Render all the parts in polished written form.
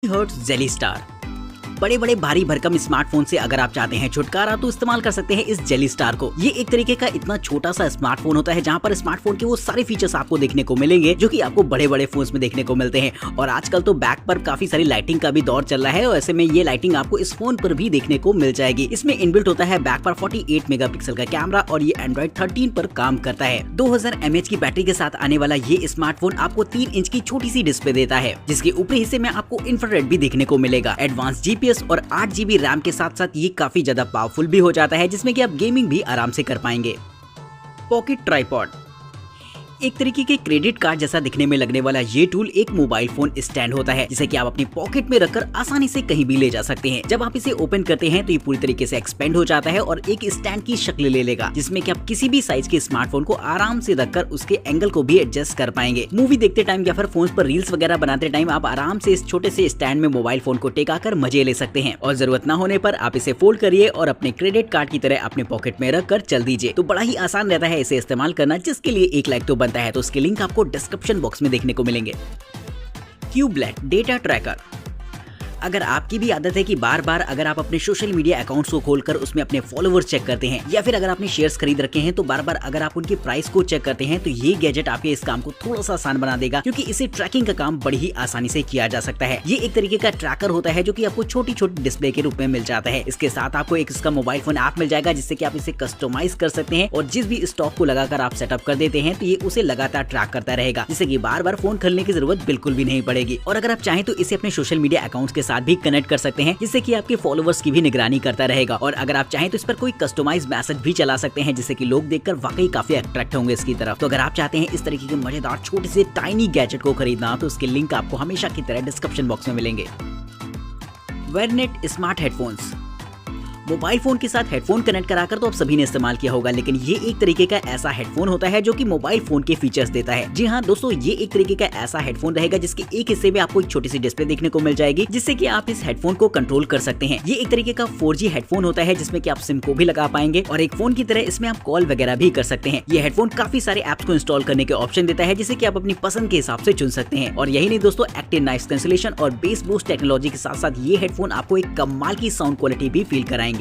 Hertz jelly star. बड़े बड़े भारी भरकम स्मार्टफोन से अगर आप चाहते हैं छुटकारा तो इस्तेमाल कर सकते हैं इस जेली स्टार को। ये एक तरीके का इतना छोटा सा स्मार्टफोन होता है जहां पर स्मार्टफोन के वो सारे फीचर्स आपको देखने को मिलेंगे जो कि आपको बड़े बड़े फोन्स में देखने को मिलते हैं। और आजकल तो बैक पर काफी सारी लाइटिंग का भी दौर चल रहा है और ऐसे में ये लाइटिंग आपको इस फोन पर भी देखने को मिल जाएगी। इसमें इनबिल्ट होता है बैक पर 48 मेगापिक्सल का कैमरा और ये एंड्रॉइड 13 पर काम करता है। 2000 mAh की बैटरी के साथ आने वाला ये स्मार्टफोन आपको 3 इंच की छोटी सी डिस्प्ले देता है जिसके ऊपरी हिस्से में आपको इंफ्रारेड भी देखने को मिलेगा। एडवांस जीपीएस और 8GB रैम के साथ साथ ये काफी ज्यादा पावरफुल भी हो जाता है जिसमें कि आप गेमिंग भी आराम से कर पाएंगे। पॉकेट ट्राइपॉड एक तरीके के क्रेडिट कार्ड जैसा दिखने में लगने वाला ये टूल एक मोबाइल फोन स्टैंड होता है जिसे कि आप अपनी पॉकेट में रखकर आसानी से कहीं भी ले जा सकते हैं। जब आप इसे ओपन करते हैं तो ये पूरी तरीके से एक्सपेंड हो जाता है और एक स्टैंड की शक्ल ले लेगा जिसमें कि आप किसी भी साइज के स्मार्टफोन को आराम से रखकर उसके एंगल को भी एडजस्ट कर पाएंगे। मूवी देखते टाइम या फिर फोन पर रील्स वगैरह बनाते टाइम आप आराम से इस छोटे से स्टैंड में मोबाइल फोन को टेका कर मजे ले सकते हैं और जरूरत न होने पर आप इसे फोल्ड करिए और अपने क्रेडिट कार्ड की तरह अपने पॉकेट में रखकर चल दीजिए। तो बड़ा ही आसान रहता है इसे इस्तेमाल करना, जिसके लिए 1 लाइक तो बनता है। तो उसके लिंक आपको डिस्क्रिप्शन बॉक्स में देखने को मिलेंगे। Kubelet data tracker. अगर आपकी भी आदत है कि बार बार अगर आप अपने सोशल मीडिया अकाउंट्स को खोलकर उसमें अपने फॉलोवर्स चेक करते हैं या फिर अगर आपने शेयर्स खरीद रखे हैं तो बार बार अगर आप उनकी प्राइस को चेक करते हैं तो ये गैजेट आपके इस काम को थोड़ा सा आसान बना देगा क्योंकि इसे ट्रैकिंग का काम बड़ी ही आसानी से किया जा सकता है। ये एक तरीके का ट्रैकर होता है जो कि आपको छोटी छोटी डिस्प्ले के रूप में मिल जाता है। इसके साथ आपको एक इसका मोबाइल फोन ऐप मिल जाएगा जिससे कि आप इसे कस्टमाइज कर सकते हैं और जिस भी स्टॉक को लगाकर आप सेटअप कर देते हैं तो ये उसे लगातार ट्रैक करता रहेगा जिससे कि बार बार फोन खोलने की जरूरत बिल्कुल भी नहीं पड़ेगी। और अगर आप चाहें तो इसे अपने सोशल मीडिया अकाउंट्स के साथ भी कनेक्ट कर सकते हैं जिससे कि आपके फॉलोवर्स की भी निगरानी करता रहेगा। और अगर आप चाहें तो इस पर कोई कस्टमाइज मैसेज भी चला सकते हैं जिससे कि लोग देखकर वाकई काफी अट्रैक्ट होंगे इसकी तरफ। तो अगर आप चाहते हैं इस तरीके के मजेदार छोटे से टाइनी गैजेट को खरीदना तो उसके लिंक आपको हमेशा की तरह डिस्क्रिप्शन बॉक्स में मिलेंगे। वेरनेट स्मार्ट हेडफोन्स। मोबाइल फोन के साथ हेडफोन कनेक्ट कराकर तो आप सभी ने इस्तेमाल किया होगा, लेकिन ये एक तरीके का ऐसा हेडफोन होता है जो कि मोबाइल फोन के फीचर्स देता है। जी हाँ दोस्तों, ये एक तरीके का ऐसा हेडफोन रहेगा जिसके एक हिस्से में आपको एक छोटी सी डिस्प्ले देखने को मिल जाएगी जिससे कि आप इस हेडफोन को कंट्रोल कर सकते हैं। ये एक तरीके का 4G हेडफोन होता है जिसमें कि आप सिम को भी लगा पाएंगे और एक फोन की तरह इसमें आप कॉल वगैरह भी कर सकते हैं। ये हेडफोन काफी सारे ऐप्स को इंस्टॉल करने के ऑप्शन देता है जिसे कि आप अपनी पसंद के हिसाब से चुन सकते हैं। और यही नहीं दोस्तों, एक्टिव नॉइस कैंसिलेशन और बेस बूस्ट टेक्नोलॉजी के साथ साथ ये हेडफोन आपको एक कमाल की साउंड क्वालिटी भी फील कराएंगे।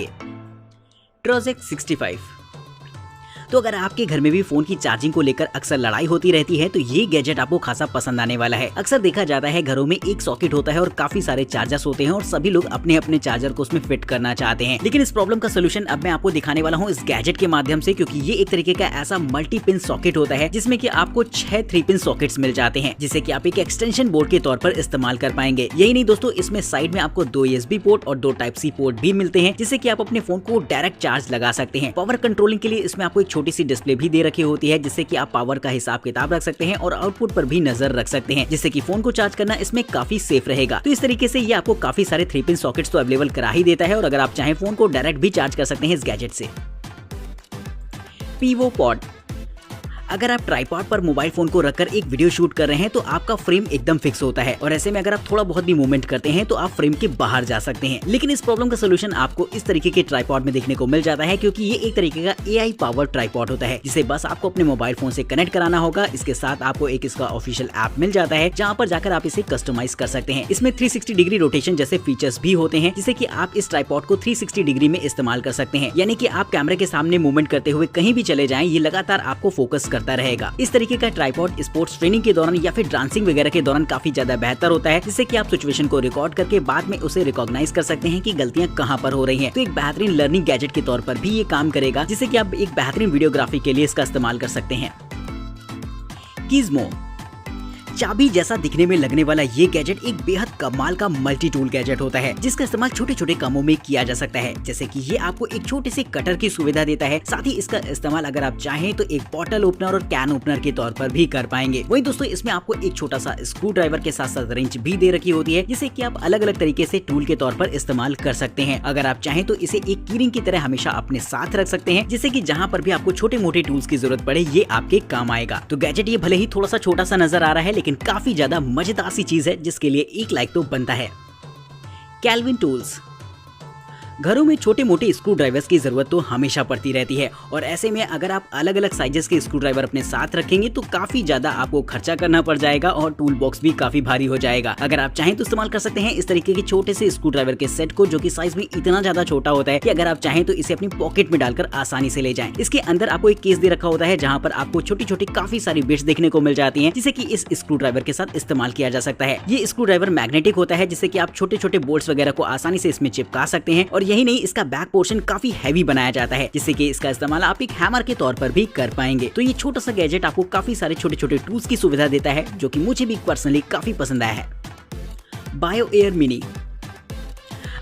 ट्रोजेक 65। तो अगर आपके घर में भी फोन की चार्जिंग को लेकर अक्सर लड़ाई होती रहती है तो ये गैजेट आपको खासा पसंद आने वाला है। अक्सर देखा जाता है घरों में एक सॉकेट होता है और काफी सारे चार्जर्स होते हैं और सभी लोग अपने अपने चार्जर को उसमें फिट करना चाहते हैं। लेकिन इस प्रॉब्लम का सोल्यूशन अब मैं आपको दिखाने वाला हूँ इस गैजेट के माध्यम से, क्योंकि ये एक तरीके का ऐसा मल्टी पिन सॉकेट होता है जिसमें कि आपको 6 3 पिन सॉकेट्स मिल जाते हैं जिसे कि आप एक एक्सटेंशन बोर्ड के तौर पर इस्तेमाल कर पाएंगे। यही नहीं दोस्तों, इसमें साइड में आपको 2 USB पोर्ट और 2 Type-C पोर्ट भी मिलते हैं जिससे कि आप अपने फोन को डायरेक्ट चार्ज लगा सकते हैं। पावर कंट्रोलिंग के लिए इसमें आपको एक छोटी सी डिस्प्ले भी रखी होती है जिससे कि आप पावर का हिसाब किताब रख सकते हैं और आउटपुट पर भी नजर रख सकते हैं जिससे कि फोन को चार्ज करना इसमें काफी सेफ रहेगा। तो इस तरीके से ये आपको काफी सारे 3 पिन सॉकेट्स तो अवेलेबल करा ही देता है और अगर आप चाहें फोन को डायरेक्ट भी चार्ज कर सकते हैं इस गैजेट से। पीवो पॉड। अगर आप ट्राइपॉड पर मोबाइल फोन को रखकर एक वीडियो शूट कर रहे हैं तो आपका फ्रेम एकदम फिक्स होता है और ऐसे में अगर आप थोड़ा बहुत भी मूवमेंट करते हैं तो आप फ्रेम के बाहर जा सकते हैं। लेकिन इस प्रॉब्लम का सोल्यूशन आपको इस तरीके के ट्राइपॉड में देखने को मिल जाता है क्योंकि ये एक तरीके का AI पावर ट्राइपॉड होता है जिसे बस आपको अपने मोबाइल फोन से कनेक्ट कराना होगा। इसके साथ आपको एक इसका ऑफिशियल ऐप मिल जाता है जहाँ पर जाकर आप इसे कस्टमाइज कर सकते हैं। इसमें 360 डिग्री रोटेशन जैसे फीचर्स भी होते हैं जिससे कि आप इस ट्राइपॉड को 360 डिग्री में इस्तेमाल कर सकते हैं, यानी कि आप कैमरे के सामने मूवमेंट करते हुए कहीं भी चले जाएं, ये लगातार आपको फोकस करता रहेगा। इस तरीके का ट्राइपॉड स्पोर्ट्स ट्रेनिंग के दौरान या फिर डांसिंग वगैरह के दौरान काफी ज्यादा बेहतर होता है जिससे कि आप सिचुएशन को रिकॉर्ड करके बाद में उसे रिकॉग्नाइज कर सकते हैं कि गलतियां कहां पर हो रही हैं। तो एक बेहतरीन लर्निंग गैजेट के तौर पर भी ये काम करेगा जिससे कि आप एक बेहतरीन वीडियोग्राफी के लिए इसका इस्तेमाल कर सकते हैं। Gizmo। चाबी जैसा दिखने में लगने वाला ये गैजेट एक बेहद कमाल का मल्टी टूल गैजेट होता है जिसका इस्तेमाल छोटे छोटे कामों में किया जा सकता है, जैसे कि ये आपको एक छोटे से कटर की सुविधा देता है। साथ ही इसका इस्तेमाल अगर आप चाहें तो एक बॉटल ओपनर और कैन ओपनर के तौर पर भी कर पाएंगे। वही दोस्तों, इसमें आपको एक छोटा सा स्क्रू ड्राइवर के साथ साथ रेंच भी दे रखी होती है जिसे कि आप अलग अलग तरीके से टूल के तौर पर इस्तेमाल कर सकते हैं। अगर आप चाहें तो इसे एक कीरिंग की तरह हमेशा अपने साथ रख सकते हैं जिससे कि जहाँ पर भी आपको छोटे मोटे टूल्स की जरूरत पड़े ये आपके काम आएगा। तो गैजेट ये भले ही थोड़ा सा छोटा सा नजर आ रहा है लेकिन काफी ज्यादा मजेदार सी चीज है जिसके लिए 1 लाइक तो बनता है। Calvin tools. घरों में छोटे मोटे स्क्रू ड्राइवर्स की जरूरत तो हमेशा पड़ती रहती है और ऐसे में अगर आप अलग अलग साइजेस के स्क्रू ड्राइवर अपने साथ रखेंगे तो काफी ज्यादा आपको खर्चा करना पड़ जाएगा और टूल बॉक्स भी काफी भारी हो जाएगा। अगर आप चाहें तो इस्तेमाल कर सकते हैं इस तरीके के छोटे से स्क्रू ड्राइवर के सेट को, जो कि साइज में इतना ज्यादा छोटा होता है कि अगर आप चाहें तो इसे अपनी पॉकेट में डालकर आसानी से ले जाएं। इसके अंदर आपको एक केस दे रखा होता है जहां पर आपको छोटी छोटी काफी सारी बिट्स देखने को मिल जाती हैं, जिसे कि इस स्क्रू ड्राइवर के साथ इस्तेमाल किया जा सकता है। ये स्क्रू ड्राइवर मैग्नेटिक होता है जिससे कि आप छोटे छोटे बोल्ट्स वगैरह को आसानी से इसमें चिपका सकते हैं और यही नहीं, इसका बैक पोर्शन काफी हैवी बनाया जाता है जिससे कि इसका इस्तेमाल आप एक हैमर के तौर पर भी कर पाएंगे। तो ये छोटा सा गैजेट आपको काफी सारे छोटे छोटे टूल्स की सुविधा देता है, जो कि मुझे भी पर्सनली काफी पसंद आया है। Bio air mini.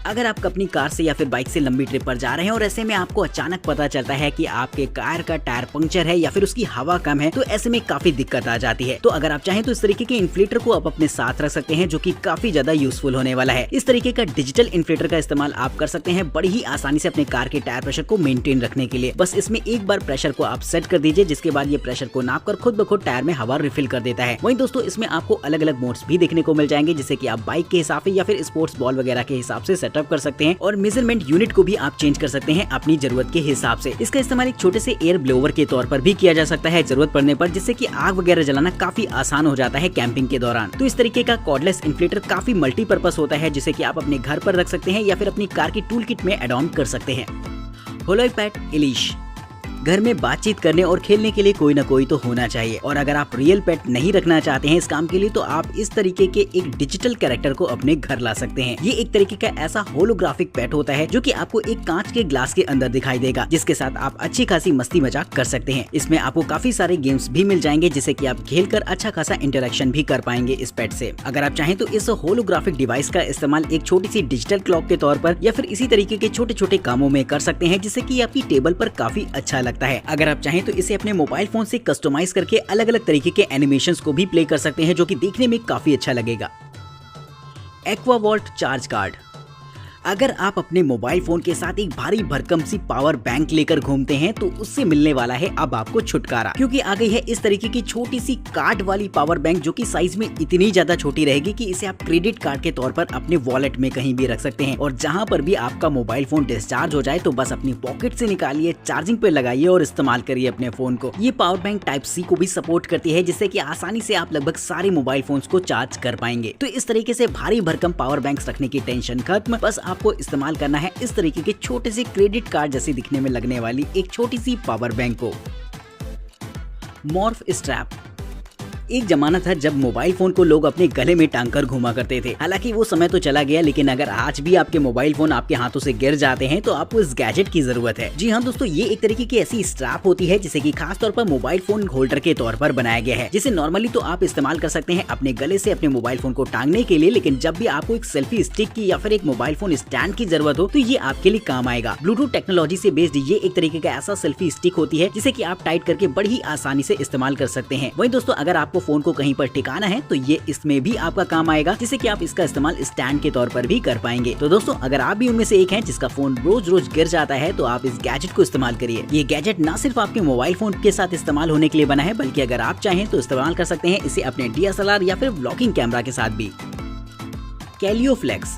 अगर आप अपनी कार से या फिर बाइक से लंबी ट्रिप पर जा रहे हैं और ऐसे में आपको अचानक पता चलता है कि आपके कार का टायर पंक्चर है या फिर उसकी हवा कम है, तो ऐसे में काफी दिक्कत आ जाती है। तो अगर आप चाहें तो इस तरीके के इन्फ्लेटर को आप अपने साथ रख सकते हैं, जो कि काफी ज्यादा यूजफुल होने वाला है। इस तरीके का डिजिटल इन्फ्लेटर का इस्तेमाल आप कर सकते हैं बड़ी ही आसानी से अपने कार के टायर प्रेशर को मेंटेन रखने के लिए। बस इसमें एक बार प्रेशर को आप सेट कर दीजिए, जिसके बाद ये प्रेशर को नाप कर खुद ब खुद टायर में हवा रिफिल कर देता है। वहीं दोस्तों इसमें आपको अलग अलग मोड्स भी देखने को मिल जाएंगे, जिससे कि आप बाइक के हिसाब से या फिर स्पोर्ट्स बॉल वगैरह के हिसाब से सेटअप कर सकते हैं और मेजरमेंट यूनिट को भी आप चेंज कर सकते हैं अपनी जरूरत के हिसाब से। इसका इस्तेमाल एक छोटे से एयर ब्लोवर के तौर पर भी किया जा सकता है जरूरत पड़ने पर, जिससे कि आग वगैरह जलाना काफी आसान हो जाता है कैंपिंग के दौरान। तो इस तरीके का कॉर्डलेस इन्फ्लेटर काफी मल्टीपर्पस होता है, जिसे कि आप अपने घर पर रख सकते हैं या फिर अपनी कार की टूल किट में एड ऑन कर सकते हैं। होलोपेट इलिश। घर में बातचीत करने और खेलने के लिए कोई ना कोई तो होना चाहिए, और अगर आप रियल पेट नहीं रखना चाहते हैं इस काम के लिए, तो आप इस तरीके के एक डिजिटल कैरेक्टर को अपने घर ला सकते हैं। ये एक तरीके का ऐसा होलोग्राफिक पेट होता है जो कि आपको एक कांच के ग्लास के अंदर दिखाई देगा, जिसके साथ आप अच्छी खासी मस्ती मजाक कर सकते हैं। इसमें आपको काफी सारे गेम्स भी मिल जाएंगे, जिससे कि आप खेलकर अच्छा खासा इंटरेक्शन भी कर पाएंगे इस पेट से। अगर आप चाहें तो इस होलोग्राफिक डिवाइस का इस्तेमाल एक छोटी सी डिजिटल क्लॉक के तौर पर या फिर इसी तरीके के छोटे छोटे कामों में कर सकते हैं, जिससे कि आपकी टेबल पर काफी अच्छा लगता है। अगर आप चाहें तो इसे अपने मोबाइल फोन से कस्टमाइज करके अलग अलग तरीके के एनिमेशंस को भी प्ले कर सकते हैं, जो कि देखने में काफी अच्छा लगेगा। Aqua vault charge card. अगर आप अपने मोबाइल फोन के साथ एक भारी भरकम सी पावर बैंक लेकर घूमते हैं, तो उससे मिलने वाला है अब आपको छुटकारा, क्योंकि आ गई है इस तरीके की छोटी सी कार्ड वाली पावर बैंक, जो कि साइज में इतनी ज्यादा छोटी रहेगी कि इसे आप क्रेडिट कार्ड के तौर पर अपने वॉलेट में कहीं भी रख सकते हैं, और जहां पर भी आपका मोबाइल फोन डिस्चार्ज हो जाए तो बस अपनी पॉकेट से निकालिए, चार्जिंग पे लगाइए और इस्तेमाल करिए अपने फोन को। ये पावर बैंक टाइप सी को भी सपोर्ट करती है, जिससे कि आसानी से आप लगभग सारे मोबाइल फोन्स को चार्ज कर पाएंगे। तो इस तरीके से भारी भरकम पावर बैंक्स रखने की टेंशन खत्म, बस आपको इस्तेमाल करना है इस तरीके के छोटे से क्रेडिट कार्ड जैसी दिखने में लगने वाली एक छोटी सी पावर बैंक को। Morph strap. एक जमाना था जब मोबाइल फोन को लोग अपने गले में टांग कर घुमा करते थे। हालांकि वो समय तो चला गया, लेकिन अगर आज भी आपके मोबाइल फोन आपके हाथों से गिर जाते हैं तो आपको इस गैजेट की जरूरत है। जी हाँ दोस्तों, ये एक तरीके की ऐसी स्ट्रैप होती है जिसे कि खास तौर पर मोबाइल फोन होल्डर के तौर पर बनाया गया है, जिसे नॉर्मली तो आप इस्तेमाल कर सकते हैं अपने गले से अपने मोबाइल फोन को टांगने के लिए, लेकिन जब भी आपको एक सेल्फी स्टिक की या फिर एक मोबाइल फोन स्टैंड की जरूरत हो तो ये आपके लिए काम आएगा। ब्लूटूथ टेक्नोलॉजी से बेस्ड ये एक तरीके का ऐसा सेल्फी स्टिक होती है जिसे कि आप टाइट करके बड़ी ही आसानी से इस्तेमाल कर सकते हैं। वहीं दोस्तों, अगर आपको फोन को कहीं पर टिकाना है तो ये इसमें भी आपका काम आएगा, जिससे कि आप इसका इस्तेमाल स्टैंड के तौर पर भी कर पाएंगे। तो दोस्तों, अगर आप भी उनमें से एक हैं जिसका फोन रोज रोज गिर जाता है, तो आप इस गैजेट को इस्तेमाल करिए। ये गैजेट ना सिर्फ आपके मोबाइल फोन के साथ इस्तेमाल होने के लिए बना है, बल्कि अगर आप चाहें तो इस्तेमाल कर सकते हैं इसे अपने DSLR या फिर व्लॉगिंग कैमरा के साथ भी। कैलियो फ्लेक्स।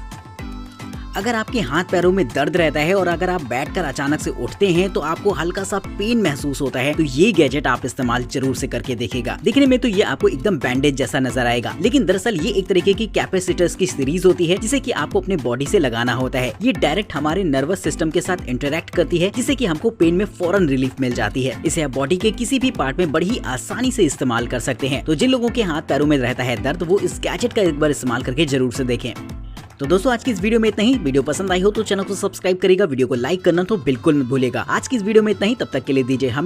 अगर आपके हाथ पैरों में दर्द रहता है और अगर आप बैठकर अचानक से उठते हैं तो आपको हल्का सा पेन महसूस होता है, तो ये गैजेट आप इस्तेमाल जरूर से करके देखिएगा। दिखने में तो ये आपको एकदम बैंडेज जैसा नजर आएगा, लेकिन दरअसल ये एक तरीके की कैपेसिटर्स की सीरीज होती है, जिसे कि आपको अपने बॉडी से लगाना होता है। ये डायरेक्ट हमारे नर्वस सिस्टम के साथ इंटरेक्ट करती है, जिससे कि हमको पेन में फौरन रिलीफ मिल जाती है। इसे आप बॉडी के किसी भी पार्ट में बड़ी ही आसानी से इस्तेमाल कर सकते हैं। तो जिन लोगों के हाथ पैरों में रहता है दर्द, वो इस गैजेट का एक बार इस्तेमाल करके जरूर से देखें। तो दोस्तों, आज की इस वीडियो में इतना ही। वीडियो पसंद आई हो तो चैनल को सब्सक्राइब करिएगा, वीडियो को लाइक करना तो बिल्कुल मत भूलिएगा। आज की इस वीडियो में इतना ही, तब तक के लिए दीजिए हमें